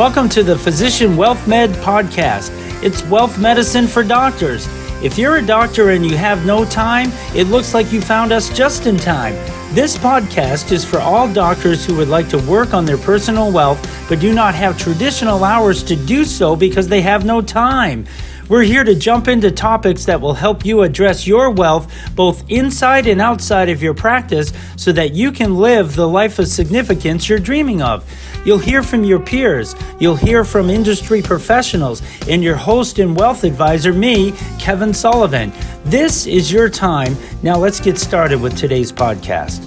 Welcome to the Physician Wealth Med podcast. It's wealth medicine for doctors. If you're a doctor and you have no time, it looks like you found us just in time. This podcast is for all doctors who would like to work on their personal wealth, but do not have traditional hours to do so because they have no time. We're here to jump into topics that will help you address your wealth both inside and outside of your practice so that you can live the life of significance you're dreaming of. You'll hear from your peers, you'll hear from industry professionals, and your host and wealth advisor, me, Kevin Sullivan. This is your time. Now let's get started with today's podcast.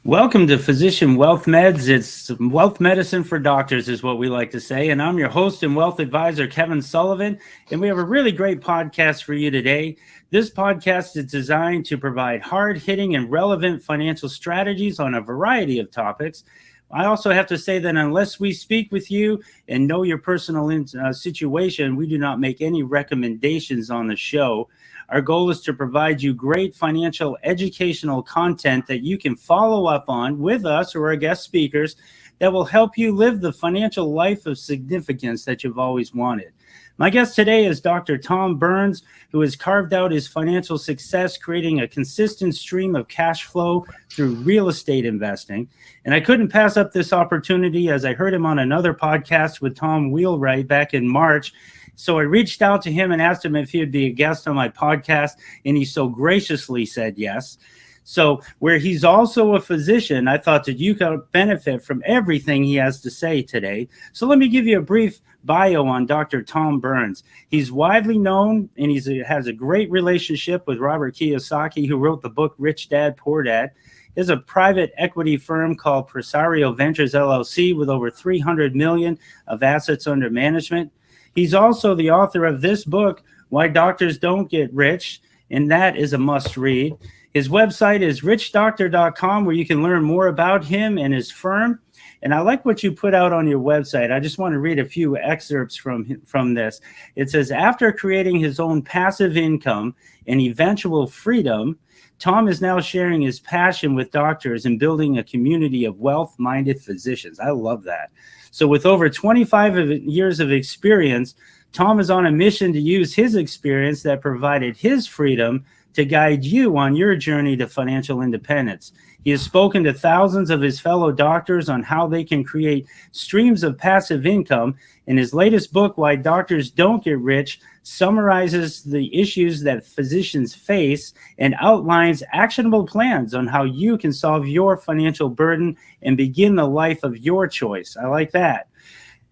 Welcome to Physician Wealth Meds. It's wealth medicine for doctors is what we like to say. And I'm your host and wealth advisor, Kevin Sullivan. And we have a really great podcast for you today. This podcast is designed to provide hard-hitting and relevant financial strategies on a variety of topics. I also have to say that unless we speak with you and know your personal situation, we do not make any recommendations on the show. Our goal is to provide you great financial educational content that you can follow up on with us or our guest speakers that will help you live the financial life of significance that you've always wanted. My guest today is Dr. Tom Burns, who has carved out his financial success creating a consistent stream of cash flow through real estate investing. And I couldn't pass up this opportunity as I heard him on another podcast with Tom Wheelwright back in March. So I reached out to him and asked him if he would be a guest on my podcast, and he so graciously said yes. So where he's also a physician, I thought that you could benefit from everything he has to say today. So let me give you a brief bio on Dr. Tom Burns. He's widely known, and he has a great relationship with Robert Kiyosaki, who wrote the book Rich Dad, Poor Dad. He has a private equity firm called Presario Ventures, LLC, with over $300 million of assets under management. He's also the author of this book, Why Doctors Don't Get Rich, and that is a must read. His website is richdoctor.com, where you can learn more about him and his firm. And I like what you put out on your website. I just want to read a few excerpts from this. It says, after creating his own passive income and eventual freedom, Tom is now sharing his passion with doctors and building a community of wealth-minded physicians. I love that. So with over 25 years of experience, Tom is on a mission to use his experience that provided his freedom to guide you on your journey to financial independence. He has spoken to thousands of his fellow doctors on how they can create streams of passive income. And his latest book, Why Doctors Don't Get Rich, summarizes the issues that physicians face and outlines actionable plans on how you can solve your financial burden and begin the life of your choice. I like that.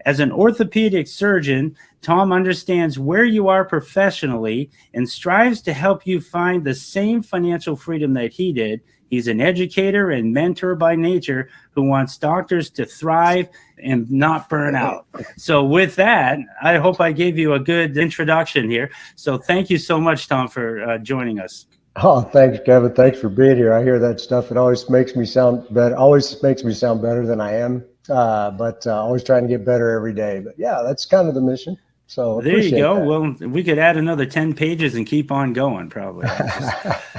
As an orthopedic surgeon, Tom understands where you are professionally and strives to help you find the same financial freedom that he did. He's an educator and mentor by nature who wants doctors to thrive and not burn out. So with that, I hope I gave you a good introduction here. So thank you so much, Tom, for joining us. Oh, thanks, Kevin. Thanks for being here. I hear that stuff. It always makes me sound better. Better than I am. But always trying to get better every day. But yeah, that's kind of the mission. So there you go. That. Well, we could add another 10 pages and keep on going probably.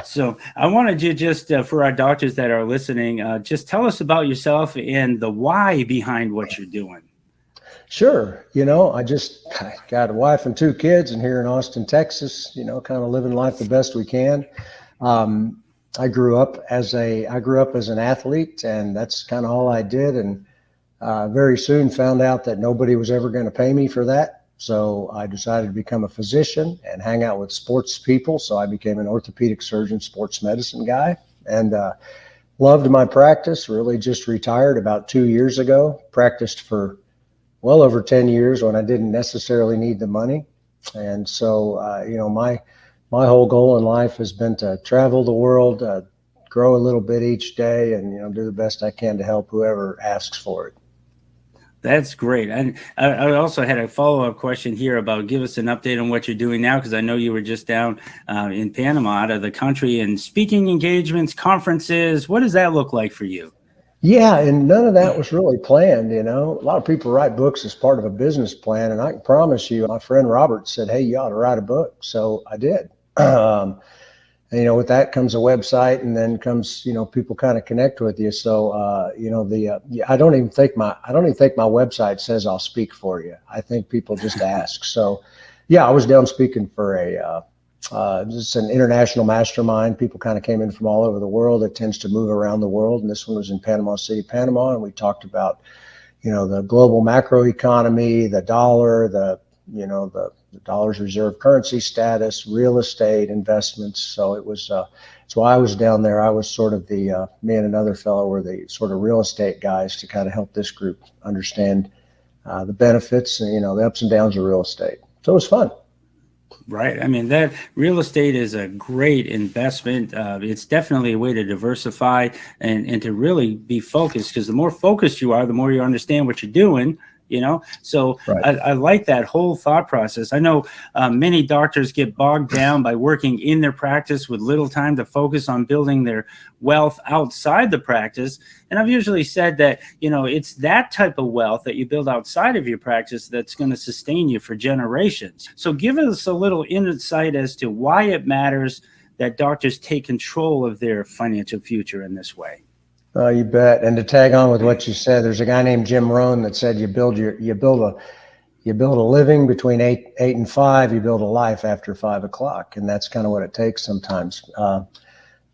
So I wanted you just for our doctors that are listening, just tell us about yourself and the why behind what you're doing. Sure. I just got a wife and 2 kids and here in Austin, Texas, kind of living life the best we can. I grew up as an athlete, and that's kind of all I did. And very soon found out that nobody was ever going to pay me for that. So I decided to become a physician and hang out with sports people. So I became an orthopedic surgeon, sports medicine guy, and loved my practice. Really just retired about 2 years ago. Practiced for well over 10 years when I didn't necessarily need the money. And so, my whole goal in life has been to travel the world, grow a little bit each day, and, do the best I can to help whoever asks for it. That's great. And I also had a follow-up question here about give us an update on what you're doing now, because I know you were just down in Panama out of the country and speaking engagements, conferences. What does that look like for you? Yeah, and none of that was really planned, A lot of people write books as part of a business plan, and I can promise you, my friend Robert said, hey, you ought to write a book. So I did. And, with that comes a website, and then comes, people kind of connect with you. So, I don't even think my website says I'll speak for you. I think people just ask. So, yeah, I was down speaking for just an international mastermind. People kind of came in from all over the world. It tends to move around the world. And this one was in Panama City, Panama. And we talked about, the global macro economy, the dollar, the dollar's reserve currency status, real estate investments. So it was, that's why I was down there. I was sort of me and another fellow were the sort of real estate guys to kind of help this group understand the benefits and, the ups and downs of real estate. So it was fun. Right. I mean, that real estate is a great investment. It's definitely a way to diversify and to really be focused, because the more focused you are, the more you understand what you're doing. So right. I like that whole thought process. I know many doctors get bogged down by working in their practice with little time to focus on building their wealth outside the practice. And I've usually said that, it's that type of wealth that you build outside of your practice that's going to sustain you for generations. So give us a little insight as to why it matters that doctors take control of their financial future in this way. Oh, you bet. And to tag on with what you said, there's a guy named Jim Rohn that said you build a living between 8 and 5, you build a life after 5 o'clock. And that's kind of what it takes sometimes.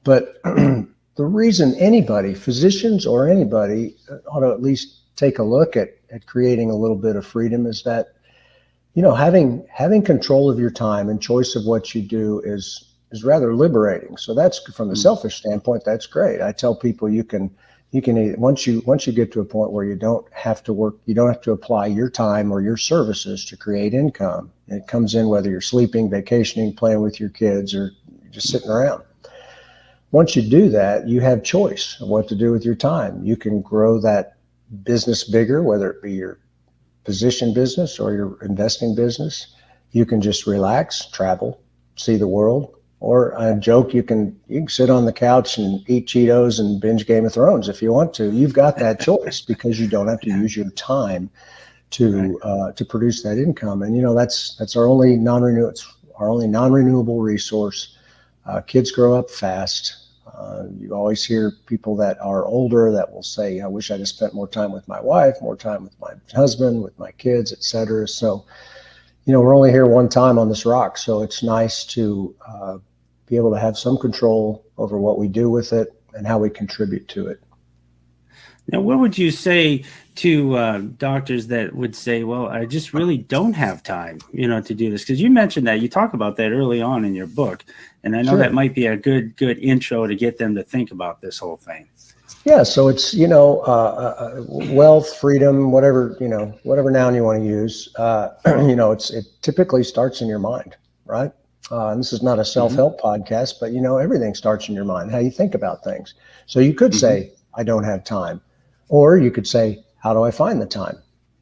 But the reason anybody, physicians or anybody, ought to at least take a look at creating a little bit of freedom is that, having control of your time and choice of what you do is rather liberating. So that's, from the selfish standpoint, that's great. I tell people you can once you get to a point where you don't have to work, you don't have to apply your time or your services to create income. It comes in whether you're sleeping, vacationing, playing with your kids, or just sitting around. Once you do that, you have choice of what to do with your time. You can grow that business bigger, whether it be your physician business or your investing business. You can just relax, travel, see the world. Or I joke, you can sit on the couch and eat Cheetos and binge Game of Thrones if you want to. You've got that choice because you don't have to use your time to produce that income. And that's our only non-renewable resource. Kids grow up fast. You always hear people that are older that will say, "I wish I'd have spent more time with my wife, more time with my husband, with my kids, etc." So, we're only here one time on this rock, so it's nice to be able to have some control over what we do with it and how we contribute to it. Now, what would you say to doctors that would say, well, I just really don't have time, to do this? Because you mentioned that, you talk about that early on in your book, and I know Sure. that might be a good intro to get them to think about this whole thing. Yeah, so it's, wealth, freedom, whatever noun you want to use, it typically starts in your mind, right? And this is not a self-help podcast, but, everything starts in your mind, how you think about things. So you could say, I don't have time. Or you could say, how do I find the time?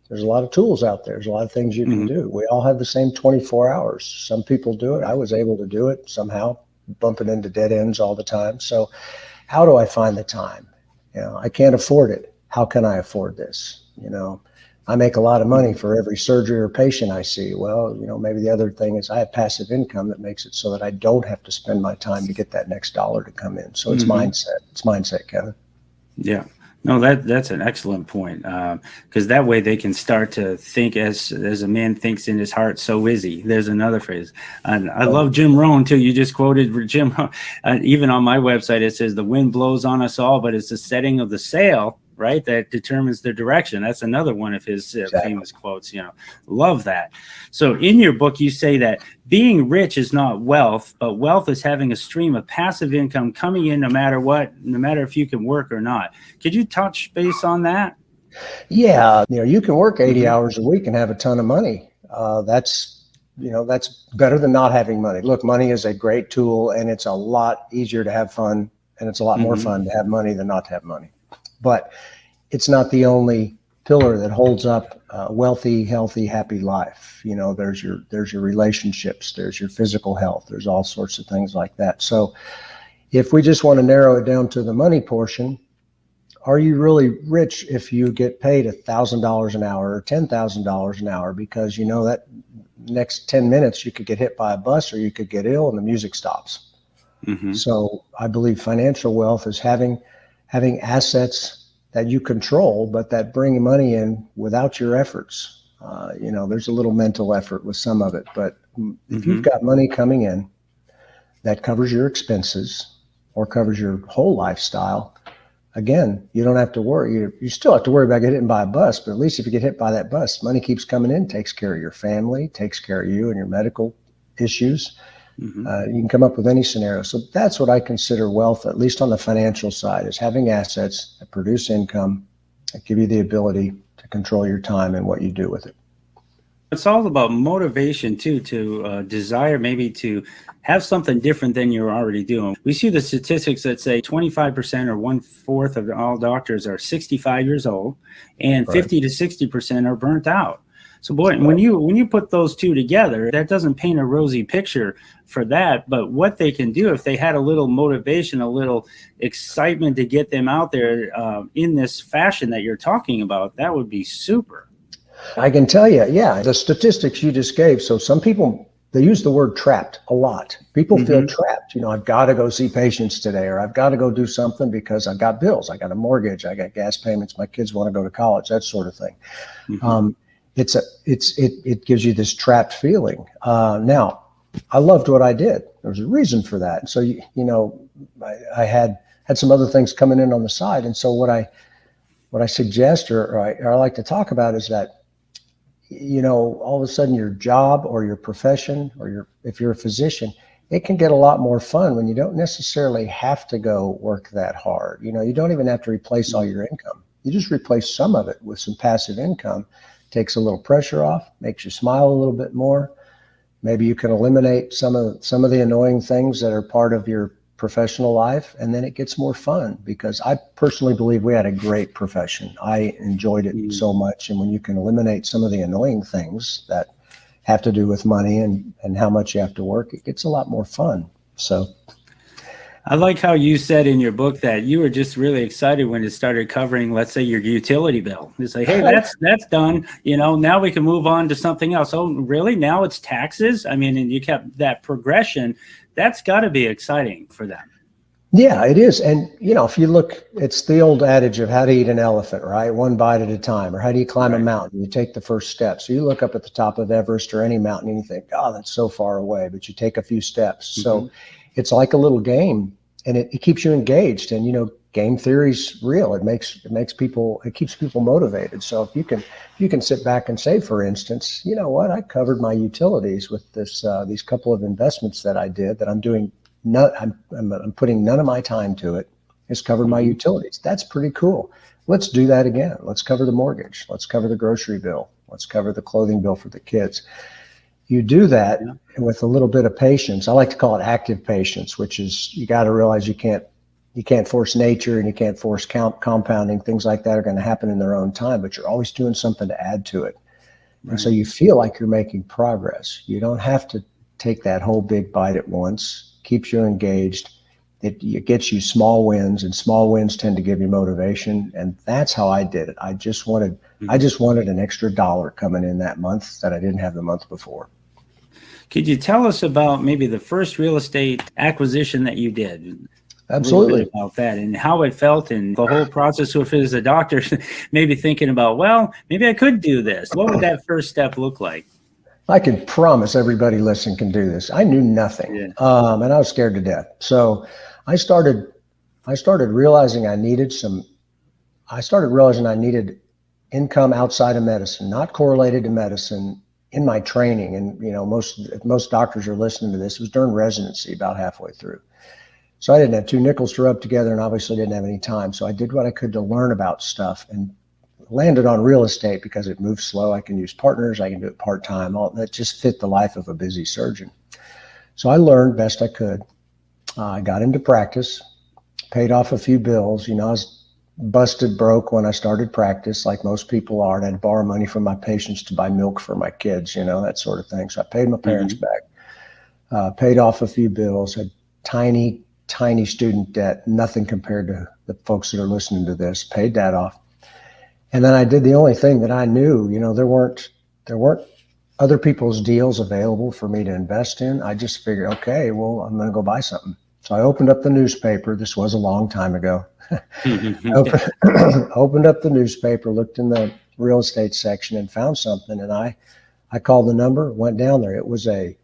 There's a lot of tools out there. There's a lot of things you can do. We all have the same 24 hours. Some people do it. I was able to do it somehow, bumping into dead ends all the time. So how do I find the time? I can't afford it. How can I afford this? I make a lot of money for every surgery or patient I see. Well, maybe the other thing is I have passive income that makes it so that I don't have to spend my time to get that next dollar to come in. So it's mindset. It's mindset, Kevin. Yeah. No, that's an excellent point, because that way they can start to think as a man thinks in his heart, so is he. There's another phrase. And I love Jim Rohn, too. You just quoted Jim Rohn. Even on my website, it says the wind blows on us all, but it's the setting of the sail, right, that determines the direction. That's another one of his famous quotes. Love that. So in your book, you say that being rich is not wealth, but wealth is having a stream of passive income coming in no matter what, no matter if you can work or not. Could you touch base on that? Yeah, you can work 80 hours a week and have a ton of money. That's better than not having money. Look, money is a great tool, and it's a lot easier to have fun, and it's a lot more fun to have money than not to have money. But it's not the only pillar that holds up a wealthy, healthy, happy life. There's your relationships, there's your physical health, there's all sorts of things like that. So if we just want to narrow it down to the money portion, are you really rich if you get paid $1,000 an hour or $10,000 an hour because that next 10 minutes you could get hit by a bus or you could get ill and the music stops? So I believe financial wealth is having assets that you control, but that bring money in without your efforts. There's a little mental effort with some of it, but if you've got money coming in that covers your expenses or covers your whole lifestyle, again, you don't have to worry. You still have to worry about getting hit by a bus, but at least if you get hit by that bus, money keeps coming in, takes care of your family, takes care of you and your medical issues. You can come up with any scenario. So that's what I consider wealth, at least on the financial side, is having assets that produce income, that give you the ability to control your time and what you do with it. It's all about motivation too, to desire maybe to have something different than you're already doing. We see the statistics that say 25% or 1/4 of all doctors are 65 years old, and 50 to 60% are burnt out. So boy, when you put those two together, that doesn't paint a rosy picture for that. But what they can do if they had a little motivation, a little excitement to get them out there in this fashion that you're talking about, that would be super. I can tell you, yeah, the statistics you just gave. So some people, they use the word trapped a lot. People feel trapped. I've got to go see patients today, or I've got to go do something because I've got bills. I got a mortgage. I got gas payments. My kids want to go to college, that sort of thing. It gives you this trapped feeling. Now, I loved what I did. There was a reason for that. So, I had some other things coming in on the side. And so what I suggest or I like to talk about is that, all of a sudden your job or your profession or if you're a physician, it can get a lot more fun when you don't necessarily have to go work that hard. You don't even have to replace all your income. You just replace some of it with some passive income. Takes a little pressure off, makes you smile a little bit more. Maybe you can eliminate some of the annoying things that are part of your professional life, and then it gets more fun, because I personally believe we had a great profession. I enjoyed it so much, and when you can eliminate some of the annoying things that have to do with money and how much you have to work, it gets a lot more fun. So I like how you said in your book that you were just really excited when it started covering, let's say, your utility bill. It's like, hey, that's done. Now we can move on to something else. Oh, really? Now it's taxes? I mean, and you kept that progression. That's got to be exciting for them. Yeah, it is. And, if you look, it's the old adage of how to eat an elephant, right? One bite at a time. Or how do you climb a mountain? You take the first step. So you look up at the top of Everest or any mountain and you think, oh, that's so far away. But you take a few steps. So it's like a little game, and it keeps you engaged. And, game theory's real. It keeps people motivated. So if you can sit back and say, for instance, you know what, I covered my utilities with these couple of investments that I did that I'm doing. I'm putting none of my time to it. It's covered my utilities. That's pretty cool. Let's do that again. Let's cover the mortgage. Let's cover the grocery bill. Let's cover the clothing bill for the kids. You do that with a little bit of patience. I like to call it active patience, which is you got to realize you can't force nature, and you can't force compounding. Things like that are going to happen in their own time, but you're always doing something to add to it. And so you feel like you're making progress. You don't have to take that whole big bite at once. Keeps you engaged. It gets you small wins, and small wins tend to give you motivation. And that's how I did it. I just wanted an extra dollar coming in that month that I didn't have the month before. Could you tell us about maybe the first real estate acquisition that you did? Absolutely. A about that and how it felt, and the whole process. If it was a doctor, maybe thinking about, well, maybe I could do this. What would that first step look like? I can promise everybody listening can do this. I knew nothing, and I was scared to death. So I started realizing I needed income outside of medicine, not correlated to medicine, in my training. And most doctors are listening to this. It was during residency, about halfway through. So I didn't have two nickels to rub together, and obviously didn't have any time. So I did what I could to learn about stuff, and landed on real estate because it moves slow. I can use partners. I can do it part-time. All that just fit the life of a busy surgeon. So I learned best I could. I got into practice, paid off a few bills. I was busted broke when I started practice, like most people are. And I'd borrow money from my patients to buy milk for my kids, that sort of thing. So I paid my parents back, paid off a few bills, had tiny student debt, nothing compared to the folks that are listening to this, paid that off. And then I did the only thing that I knew. There weren't other people's deals available for me to invest in. I just figured, okay, well, I'm going to go buy something. So I opened up the newspaper. This was a long time ago. Mhm. Opened up the newspaper, looked in the real estate section and found something. And I called the number, went down there. It was a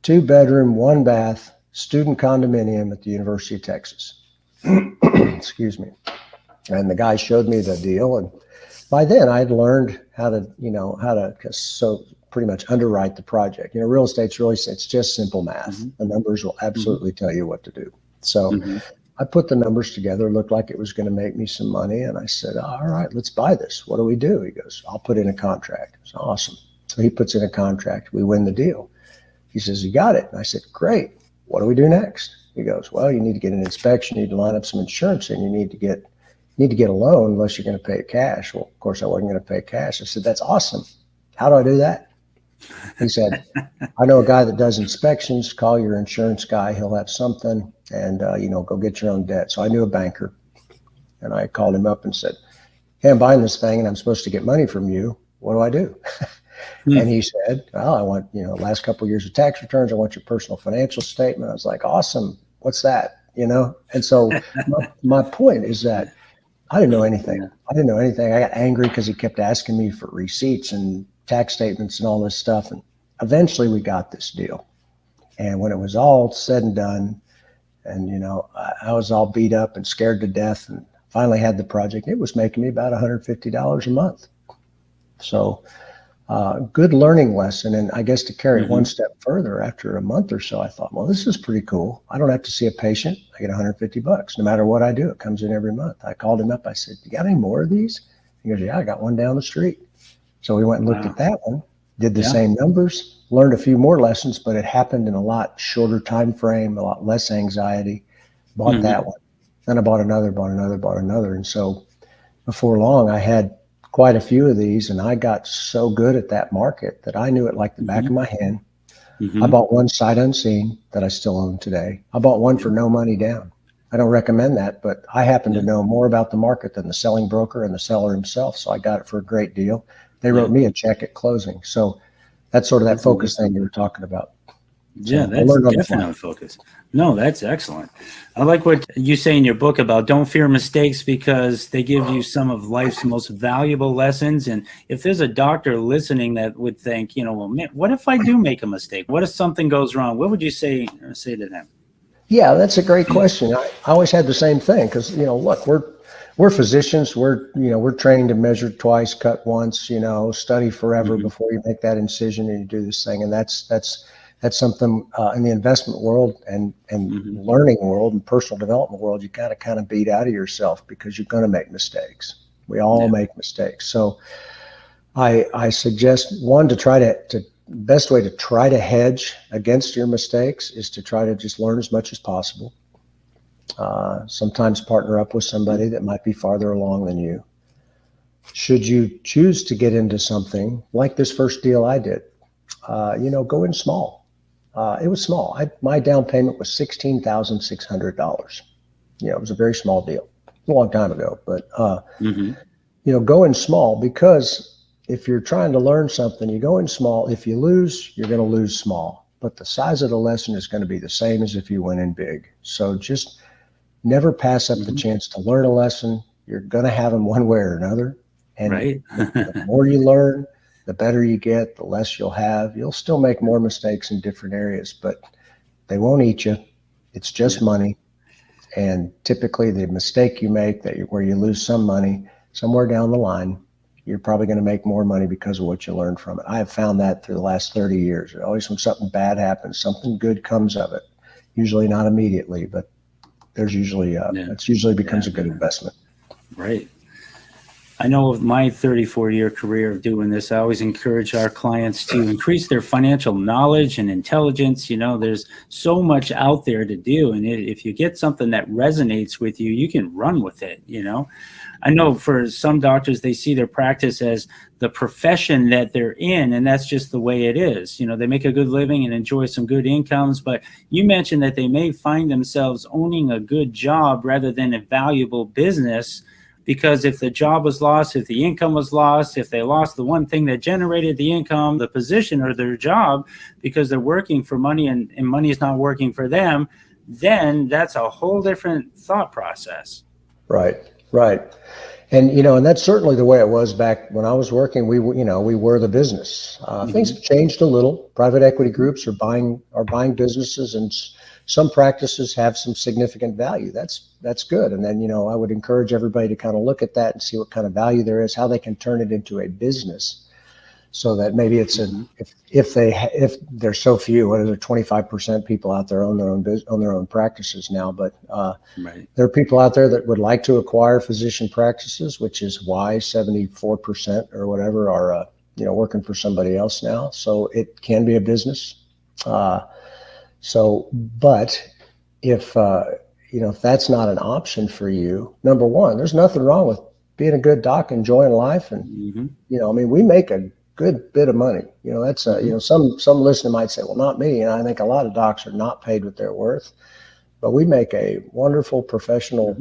2-bedroom, 1-bath student condominium at the University of Texas. Excuse me. And the guy showed me the deal. And by then I'd learned how to so pretty much underwrite the project. Real estate's it's just simple math. Mm-hmm. The numbers will absolutely tell you what to do. So Mm-hmm. I put the numbers together, looked like it was going to make me some money. And I said, all right, let's buy this. What do we do? He goes, I'll put in a contract. It's awesome. So he puts in a contract. We win the deal. He says, you got it. And I said, great. What do we do next? He goes, well, you need to get an inspection. You need to line up some insurance, and you need to get a loan unless you're going to pay cash. Well, of course, I wasn't going to pay cash. I said, that's awesome. How do I do that? He said, I know a guy that does inspections. Call your insurance guy. He'll have something, and, go get your own debt. So I knew a banker, and I called him up and said, hey, I'm buying this thing, and I'm supposed to get money from you. What do I do? And he said, well, I want, last couple of years of tax returns. I want your personal financial statement. I was like, awesome. What's that? And so my point is that I didn't know anything. I got angry because he kept asking me for receipts and tax statements and all this stuff. And eventually we got this deal. And when it was all said and done, and, I was all beat up and scared to death and finally had the project, it was making me about $150 a month. So good learning lesson. And I guess to carry it one step further, after a month or so, I thought, well, this is pretty cool. I don't have to see a patient. I get $150 no matter what I do. It comes in every month. I called him up. I said, you got any more of these? He goes, yeah, I got one down the street. So we went and looked at that one, did the same numbers, learned a few more lessons, but it happened in a lot shorter time frame, a lot less anxiety. Bought that one. Then I bought another. And so before long, I had quite a few of these, and I got so good at that market that I knew it like the back of my hand. I bought one sight unseen that I still own today. I bought one for no money down. I don't recommend that, but I happen to know more about the market than the selling broker and the seller himself, so I got it for a great deal. They wrote me a check at closing. So that's sort of that focus thing you were talking about. Yeah, So that's definitely focus. No, that's excellent. I like what you say in your book about don't fear mistakes, because they give you some of life's most valuable lessons. And if there's a doctor listening that would think, well, man, what if I do make a mistake? What if something goes wrong? What would you say to them? Yeah, that's a great question. I always had the same thing because, look, we're physicians. We're trained to measure twice, cut once, study forever before you make that incision and you do this thing. And that's something in the investment world and learning world and personal development world, you got to kind of beat out of yourself because you're going to make mistakes. We all make mistakes. So I suggest one, best way to try to hedge against your mistakes is to try to just learn as much as possible. Sometimes partner up with somebody that might be farther along than you. Should you choose to get into something like this first deal I did, go in small. It was small. My down payment was $16,600. It was a very small deal. A long time ago, but go in small, because if you're trying to learn something, you go in small. If you lose, you're going to lose small, but the size of the lesson is going to be the same as if you went in big. So just never pass up the chance to learn a lesson. You're going to have them one way or another. And the more you learn, the better you get, the less you'll have. You'll still make more mistakes in different areas, but they won't eat you. It's just money. And typically the mistake you make where you lose some money, somewhere down the line, you're probably going to make more money because of what you learned from it. I have found that through the last 30 years. Always when something bad happens, something good comes of it. Usually not immediately, but there's usually, it usually becomes a good investment. Right. I know of my 34-year career of doing this, I always encourage our clients to increase their financial knowledge and intelligence. There's so much out there to do. And if you get something that resonates with you, you can run with it. I know for some doctors, they see their practice as the profession that they're in, and that's just the way it is. They make a good living and enjoy some good incomes, but you mentioned that they may find themselves owning a good job rather than a valuable business, because if the job was lost, if the income was lost, if they lost the one thing that generated the income, the position or their job, because they're working for money and money is not working for them, then that's a whole different thought process. Right. And, and that's certainly the way it was back when I was working. We were the business. Things have changed a little. Private equity groups are buying businesses, and some practices have some significant value. That's good. And then, I would encourage everybody to kind of look at that and see what kind of value there is, how they can turn it into a business. So that maybe it's if there's so few, what is it, 25% people out there own their own practices now, but there are people out there that would like to acquire physician practices, which is why 74% or whatever are working for somebody else now. So it can be a business. But if if that's not an option for you, number one, there's nothing wrong with being a good doc, enjoying life, and we make a good bit of money. That's some listener might say, well, not me. And I think a lot of docs are not paid what they're worth, but we make a wonderful professional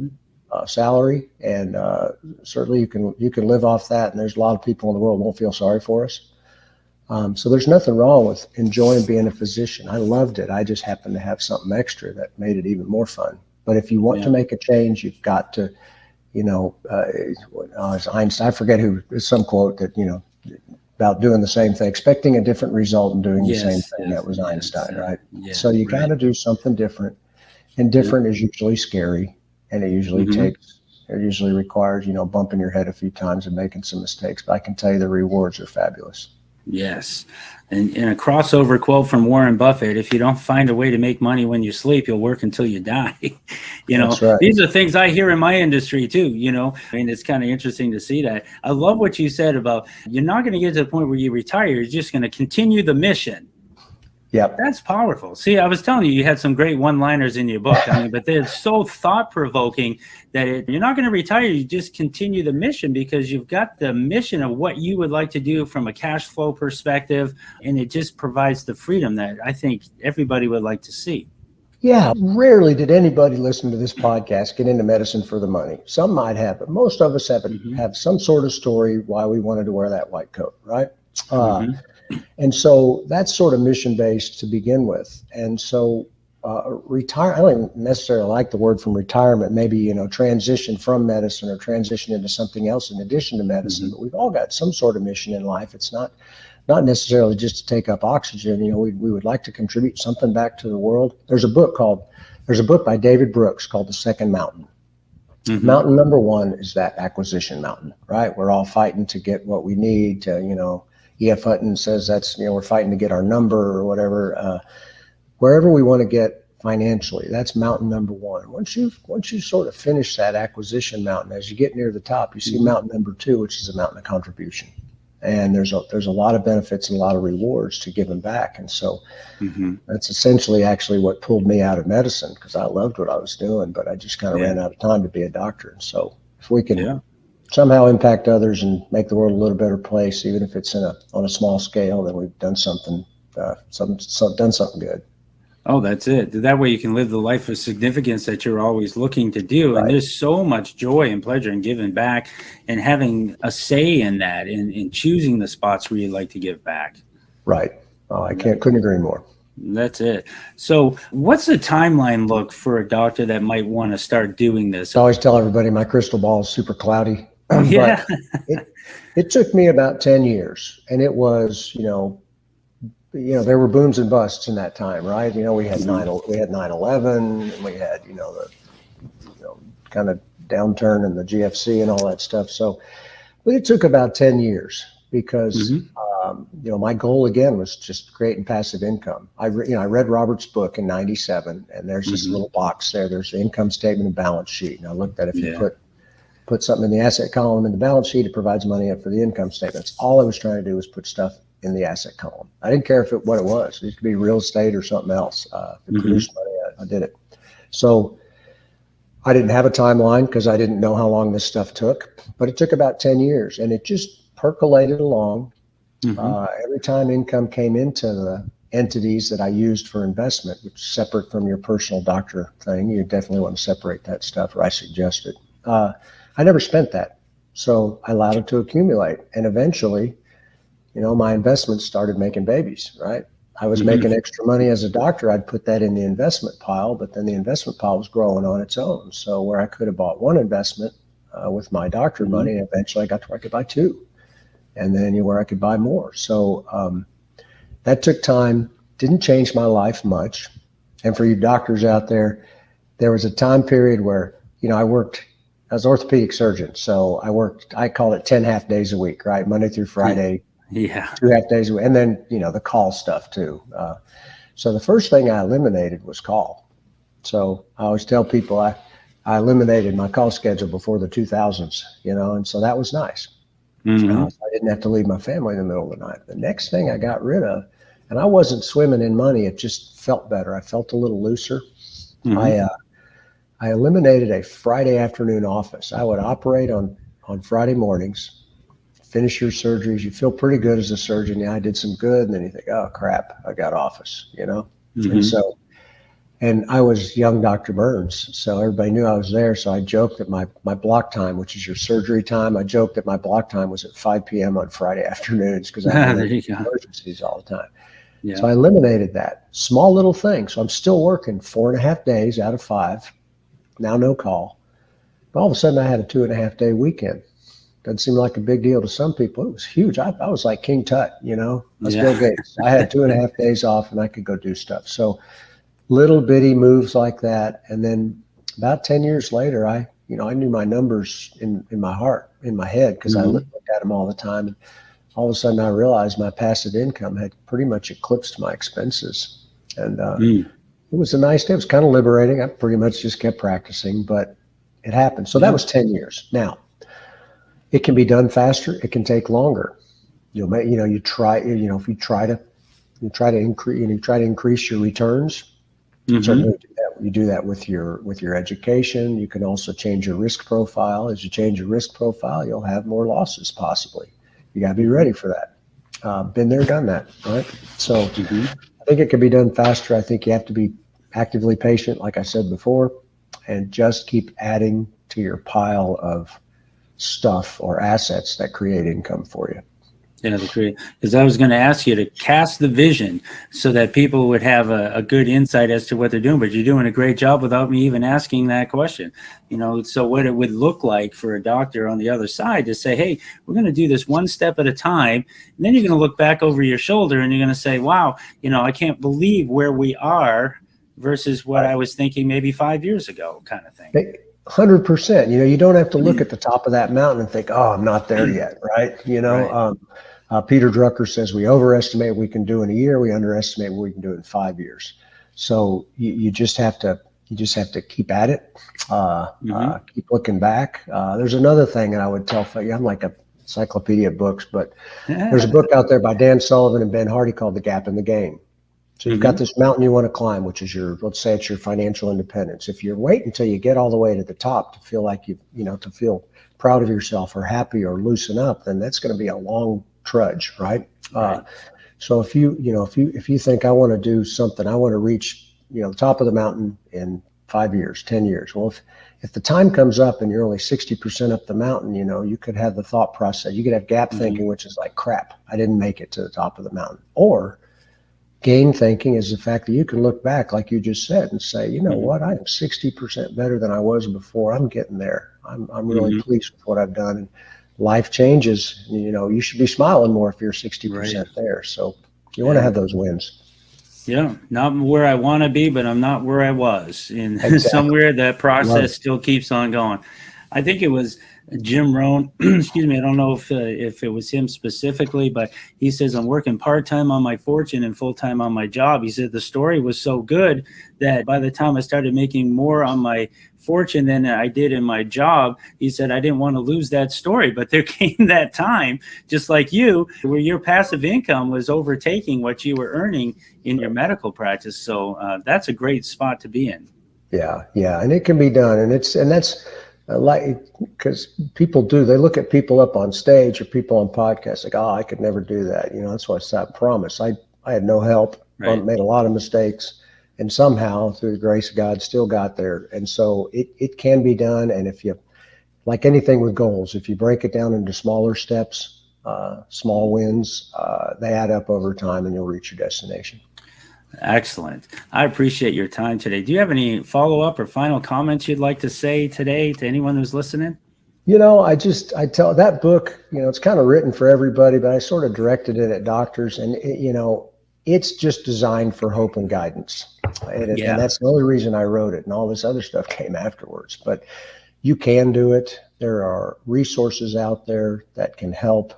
salary, and certainly you can live off that. And there's a lot of people in the world who won't feel sorry for us. So there's nothing wrong with enjoying being a physician. I loved it. I just happened to have something extra that made it even more fun. But if you want to make a change, you've got to, Einstein, I forget who, some quote that, about doing the same thing, expecting a different result and doing the same thing. That was Einstein, right? So you got to do something different, and different is usually scary, and it usually requires, bumping your head a few times and making some mistakes. But I can tell you the rewards are fabulous. Yes. And a crossover quote from Warren Buffett: if you don't find a way to make money when you sleep, you'll work until you die. That's right. These are things I hear in my industry too, it's kind of interesting to see that. I love what you said about you're not going to get to the point where you retire. You're just going to continue the mission. Yep. That's powerful. See, I was telling you had some great one-liners in your book. But they're so thought-provoking that you're not going to retire. You just continue the mission because you've got the mission of what you would like to do from a cash flow perspective, and it just provides the freedom that I think everybody would like to see. Yeah, rarely did anybody listen to this podcast get into medicine for the money. Some might have, but most of us have some sort of story why we wanted to wear that white coat, right? And so that's sort of mission-based to begin with. And so retire, I don't even necessarily like the word from retirement, maybe, transition from medicine or transition into something else in addition to medicine. But we've all got some sort of mission in life. It's not necessarily just to take up oxygen. We would like to contribute something back to the world. There's a book by David Brooks called The Second Mountain. Mountain number one is that acquisition mountain, right? We're all fighting to get what we need to, E.F. Hutton says that's, we're fighting to get our number or whatever, wherever we want to get financially. That's mountain number one. Once you sort of finish that acquisition mountain, as you get near the top, you see mountain number two, which is a mountain of contribution. And there's a lot of benefits and a lot of rewards to giving back. And so that's essentially actually what pulled me out of medicine, because I loved what I was doing, but I just kind of ran out of time to be a doctor. And so if we can somehow impact others and make the world a little better place, even if it's on a small scale, then we've done something good. Oh, that's it. That way you can live the life of significance that you're always looking to do. Right. And there's so much joy and pleasure in giving back and having a say in that, in choosing the spots where you like to give back. Right. Oh, I couldn't agree more. That's it. So what's the timeline look for a doctor that might want to start doing this? I always tell everybody my crystal ball is super cloudy. Yeah. But it took me about 10 years, and it was, there were booms and busts in that time, right? We had 9/11, and we had, the kind of downturn in the GFC and all that stuff. So, but it took about 10 years because, my goal again was just creating passive income. I read Robert's book in '97, and there's this little box there. There's the income statement and balance sheet. And I looked at if you put something in the asset column in the balance sheet, it provides money up for the income statements. All I was trying to do was put stuff in the asset column. I didn't care what it was. It could be real estate or something else. If it produced money, I did it. So I didn't have a timeline because I didn't know how long this stuff took, but it took about 10 years, and it just percolated along. Every time income came into the entities that I used for investment, which is separate from your personal doctor thing, you definitely want to separate that stuff, or I suggest it. I never spent that. So I allowed it to accumulate. And eventually, my investments started making babies, right? I was making extra money as a doctor, I'd put that in the investment pile, but then the investment pile was growing on its own. So where I could have bought one investment with my doctor money, eventually I got to where I could buy two, and then where I could buy more. So that took time, didn't change my life much. And for you doctors out there, there was a time period where, I worked as an orthopedic surgeon. So I call it 10 half days a week, right? Monday through Friday. Yeah. 2 half days a week. And then, the call stuff too. So the first thing I eliminated was call. So I always tell people I eliminated my call schedule before the 2000s, and so that was nice. So I didn't have to leave my family in the middle of the night. The next thing I got rid of, and I wasn't swimming in money, it just felt better. I felt a little looser. I eliminated a Friday afternoon office. I would operate on Friday mornings, finish your surgeries. You feel pretty good as a surgeon. Yeah, I did some good. And then you think, oh, crap, I got office, And I was young Dr. Burns, so everybody knew I was there. So I joked that my block time, which is your surgery time, I joked that my block time was at 5 p.m. on Friday afternoons because I had emergencies all the time. Yeah. So I eliminated that. Small little thing. So I'm still working 4.5 days out of 5. Now no call. But all of a sudden I had a 2.5 day weekend. Doesn't seem like a big deal to some people. It was huge. I was like King Tut, Let's Bill Gates. I had 2.5 days off and I could go do stuff. So little bitty moves like that. And then about 10 years later, I knew my numbers in my heart, in my head, because I looked at them all the time. And all of a sudden I realized my passive income had pretty much eclipsed my expenses. And it was a nice day. It was kind of liberating. I pretty much just kept practicing, but it happened. So that was 10 years. Now, it can be done faster. It can take longer. If you try to increase your returns. Certainly do that. You do that with your education. You can also change your risk profile. As you change your risk profile, you'll have more losses possibly. You got to be ready for that. Been there, done that, right? So I think it can be done faster. I think you have to be actively patient, like I said before, and just keep adding to your pile of stuff or assets that create income for you. Yeah, because I was going to ask you to cast the vision so that people would have a good insight as to what they're doing, but you're doing a great job without me even asking that question. So what it would look like for a doctor on the other side to say, hey, we're going to do this one step at a time, and then you're going to look back over your shoulder and you're going to say, wow, I can't believe where we are versus what I was thinking maybe 5 years ago, kind of thing. 100%. You don't have to look at the top of that mountain and think, oh, I'm not there yet, right? Peter Drucker says we overestimate what we can do in a year, we underestimate what we can do in 5 years. So you just have to keep at it, keep looking back. There's another thing that I would tell you. I'm like a encyclopedia of books, but there's a book out there by Dan Sullivan and Ben Hardy called The Gap in the Game. So you've got this mountain you want to climb, which is let's say it's your financial independence. If you wait until you get all the way to the top to feel like to feel proud of yourself or happy or loosen up, then that's going to be a long trudge, right? So if you think I want to do something, I want to reach, the top of the mountain in 5 years, 10 years. Well, if the time comes up and you're only 60% up the mountain, you could have the thought process. You could have gap thinking, which is like, crap, I didn't make it to the top of the mountain. Or gain thinking is the fact that you can look back, like you just said, and say, you know what, I am 60% better than I was before. I'm getting there. I'm really pleased with what I've done. And life changes. You should be smiling more if you're 60% there. So you want to have those wins. Yeah, not where I want to be, but I'm not where I was. And somewhere that process still keeps on going. I think it was Jim Rohn, excuse me, I don't know if it was him specifically, but he says, I'm working part-time on my fortune and full-time on my job. He said the story was so good that by the time I started making more on my fortune than I did in my job, he said, I didn't want to lose that story. But there came that time, just like you, where your passive income was overtaking what you were earning in your medical practice. So that's a great spot to be in. Yeah. And it can be done. And that's because people they look at people up on stage or people on podcasts like, oh, I could never do that. That's why I promise. I had no help, made a lot of mistakes, and somehow through the grace of God still got there. And so it can be done. And if you, like anything with goals, if you break it down into smaller steps, small wins, they add up over time and you'll reach your destination. Excellent. I appreciate your time today. Do you have any follow-up or final comments you'd like to say today to anyone who's listening? I tell that book, it's kind of written for everybody, but I sort of directed it at doctors, and it's just designed for hope and guidance. And that's the only reason I wrote it, and all this other stuff came afterwards. But you can do it. There are resources out there that can help.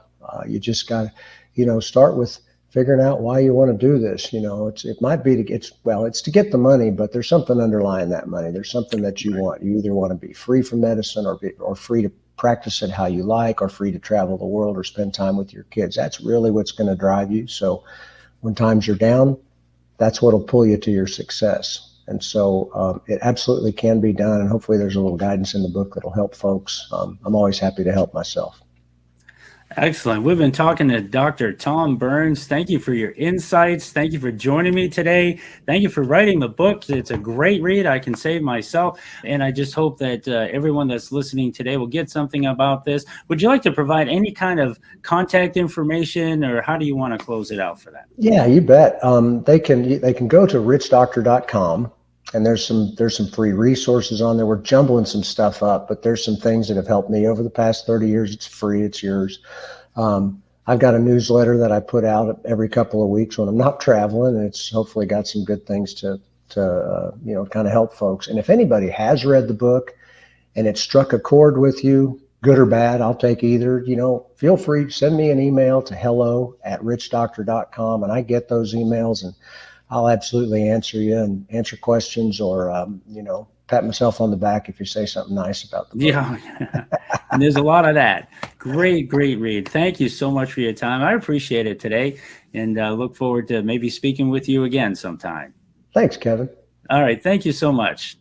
You just got to, start with figuring out why you want to do this. It might be it's to get the money, but there's something underlying that money. There's something that you want. You either want to be free from medicine or free to practice it how you like, or free to travel the world or spend time with your kids. That's really what's going to drive you. So when times are down, that's what'll pull you to your success. And so it absolutely can be done. And hopefully there's a little guidance in the book that'll help folks. I'm always happy to help myself. Excellent. We've been talking to Dr. Tom Burns. Thank you for your insights. Thank you for joining me today. Thank you for writing the book. It's a great read. I can say myself. And I just hope that everyone that's listening today will get something about this. Would you like to provide any kind of contact information, or how do you want to close it out for that? Yeah, you bet. They can go to richdoctor.com. And there's some free resources on there. We're jumbling some stuff up, but there's some things that have helped me over the past 30 years. It's free. It's yours. I've got a newsletter that I put out every couple of weeks when I'm not traveling, and it's hopefully got some good things to kind of help folks. And if anybody has read the book and it struck a chord with you, good or bad, I'll take either. Feel free to send me an email to hello@richdoctor.com, and I get those emails, and I'll absolutely answer you and answer questions, or, pat myself on the back if you say something nice about the book. Yeah, and there's a lot of that. Great read. Thank you so much for your time. I appreciate it today, and look forward to maybe speaking with you again sometime. Thanks, Kevin. All right. Thank you so much.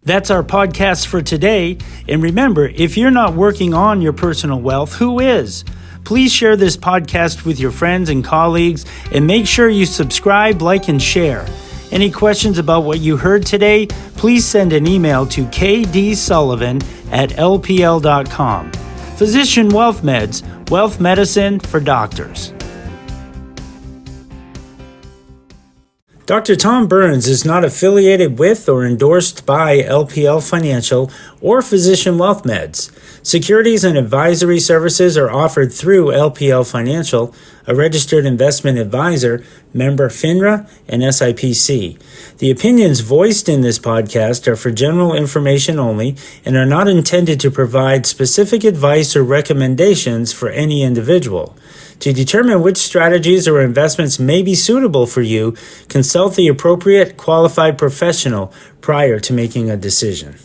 That's our podcast for today. And remember, if you're not working on your personal wealth, who is? Please share this podcast with your friends and colleagues, and make sure you subscribe, like, and share. Any questions about what you heard today, please send an email to kdsullivan@lpl.com. Physician Wealth Meds, wealth medicine for doctors. Dr. Tom Burns is not affiliated with or endorsed by LPL Financial or Physician Wealth Meds. Securities and advisory services are offered through LPL Financial, a registered investment advisor, member FINRA and SIPC. The opinions voiced in this podcast are for general information only and are not intended to provide specific advice or recommendations for any individual. To determine which strategies or investments may be suitable for you, consult the appropriate qualified professional prior to making a decision.